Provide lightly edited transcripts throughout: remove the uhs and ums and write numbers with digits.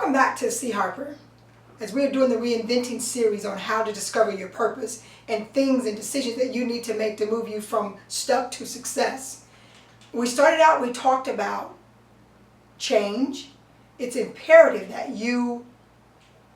Welcome back to C. Harper, as we are doing the Reinventing series on how to discover your purpose and things and decisions that you need to make to move you from stuck to success. We started out, we talked about change. It's imperative that you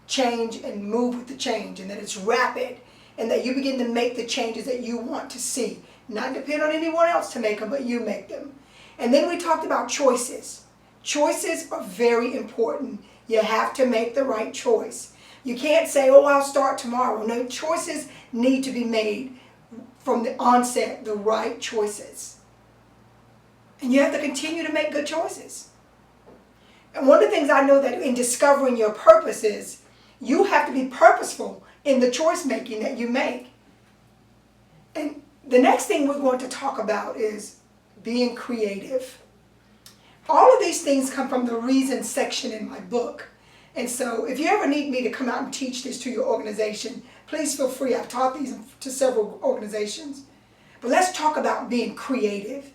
change and move with the change, and that it's rapid, and that you begin to make the changes that you want to see. Not depend on anyone else to make them, but you make them. And then we talked about choices. Choices are very important. You have to make the right choice. You can't say, oh, I'll start tomorrow. No, choices need to be made from the onset, the right choices. And you have to continue to make good choices. And one of the things I know that in discovering your purpose is you have to be purposeful in the choice making that you make. And the next thing we're going to talk about is being creative. All of these things come from the reason section in my book. And so if you ever need me to come out and teach this to your organization, please feel free. I've taught these to several organizations. But let's talk about being creative.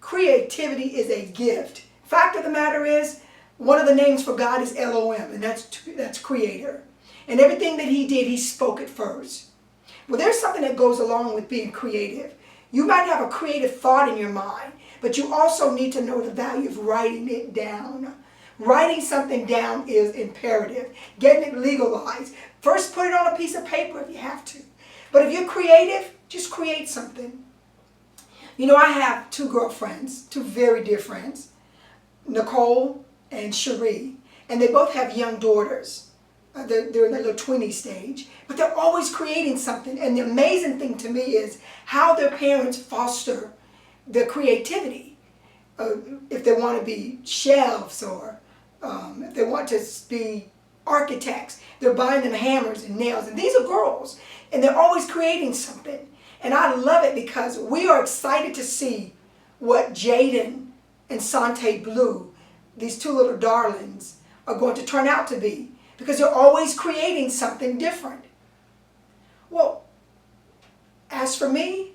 Creativity is a gift. Fact of the matter is, one of the names for God is Elohim, and that's creator. And everything that he did, he spoke it first. Well, there's something that goes along with being creative. You might have a creative thought in your mind, but you also need to know the value of writing it down. Writing something down is imperative. Getting it legalized. First, put it on a piece of paper if you have to. But if you're creative, just create something. You know, I have two girlfriends, two very dear friends, Nicole and Cherie, and they both have young daughters. They're in their little 20 stage, but they're always creating something. And the amazing thing to me is how their parents foster their creativity. If they want to be chefs or if they want to be architects, they're buying them hammers and nails. And these are girls, and they're always creating something. And I love it because we are excited to see what Jaden and Sante Blue, these two little darlings, are going to turn out to be, because they're always creating something different. Well, as for me,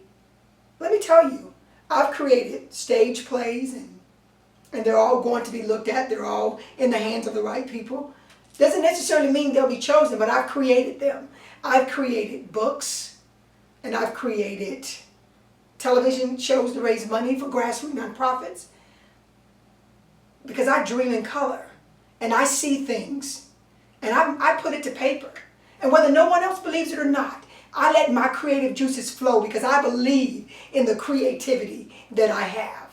let me tell you, I've created stage plays, and they're all going to be looked at. They're all in the hands of the right people. Doesn't necessarily mean they'll be chosen, but I've created them. I've created books, and I've created television shows to raise money for grassroots nonprofits, because I dream in color, and I see things, and I put it to paper. And whether no one else believes it or not, I let my creative juices flow because I believe in the creativity that I have.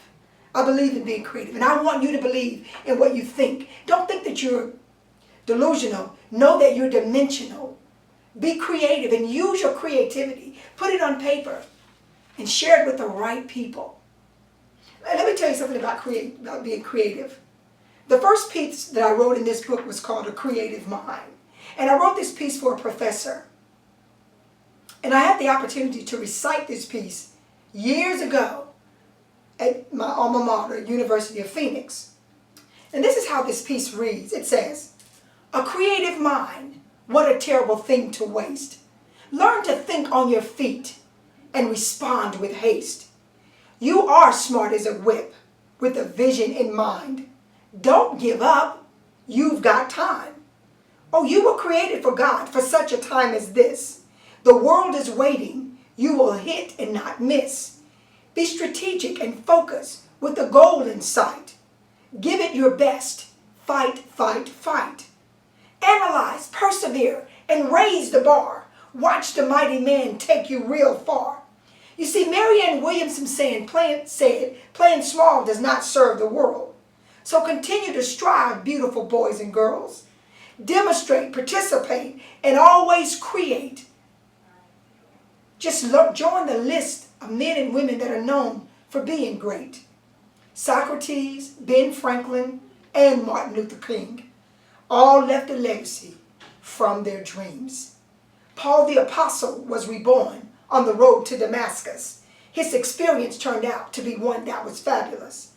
I believe in being creative, and I want you to believe in what you think. Don't think that you're delusional. Know that you're dimensional. Be creative and use your creativity. Put it on paper and share it with the right people. And let me tell you something about being creative. The first piece that I wrote in this book was called A Creative Mind. And I wrote this piece for a professor. And I had the opportunity to recite this piece years ago at my alma mater, University of Phoenix. And this is how this piece reads. It says, "A creative mind, what a terrible thing to waste. Learn to think on your feet and respond with haste. You are smart as a whip with a vision in mind. Don't give up. You've got time. Oh, you were created for God for such a time as this. The world is waiting. You will hit and not miss. Be strategic and focus with the goal in sight. Give it your best. Fight, fight, fight. Analyze, persevere, and raise the bar. Watch the mighty man take you real far. You see, Marianne Williamson said, playing small does not serve the world. So continue to strive, beautiful boys and girls. Demonstrate, participate, and always create. Just join the list of men and women that are known for being great. Socrates, Ben Franklin, and Martin Luther King all left a legacy from their dreams. Paul the Apostle was reborn on the road to Damascus. His experience turned out to be one that was fabulous.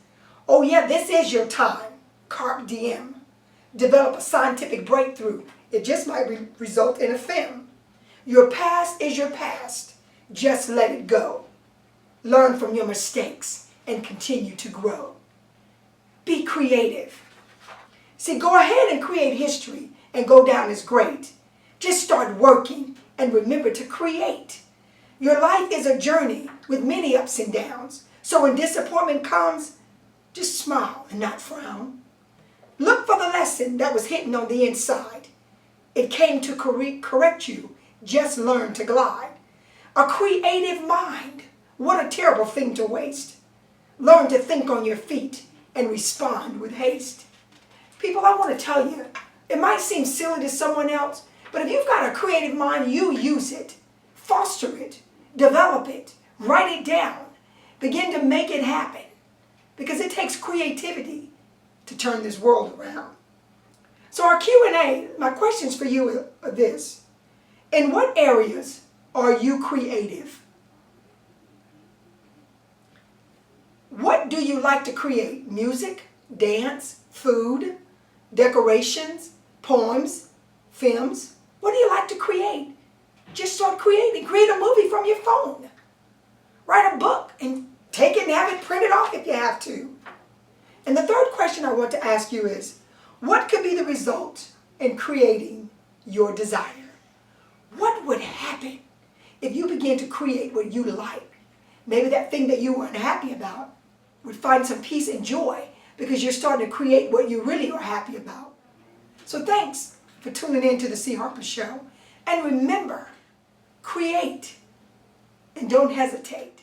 Oh yeah, this is your time. Carpe diem. Develop a scientific breakthrough. It just might result in a film. Your past is your past. Just let it go. Learn from your mistakes and continue to grow. Be creative. See, go ahead and create history and go down as great. Just start working and remember to create. Your life is a journey with many ups and downs. So when disappointment comes, just smile and not frown. Look for the lesson that was hidden on the inside. It came to correct you. Just learn to glide. A creative mind. What a terrible thing to waste. Learn to think on your feet and respond with haste. People, I want to tell you, it might seem silly to someone else, but if you've got a creative mind, you use it. Foster it. Develop it. Write it down. Begin to make it happen. Because it takes creativity to turn this world around. So our Q&A, my questions for you are this. In what areas are you creative? What do you like to create? Music, dance, food, decorations, poems, films? What do you like to create? Just start creating. Create a movie from your phone. Write a book and take it and have it printed off if you have to. And the third question I want to ask you is, what could be the result in creating your desire? What would happen if you began to create what you like? Maybe that thing that you were unhappy about would find some peace and joy because you're starting to create what you really are happy about. So thanks for tuning in to the C. Harper Show. And remember, create and don't hesitate.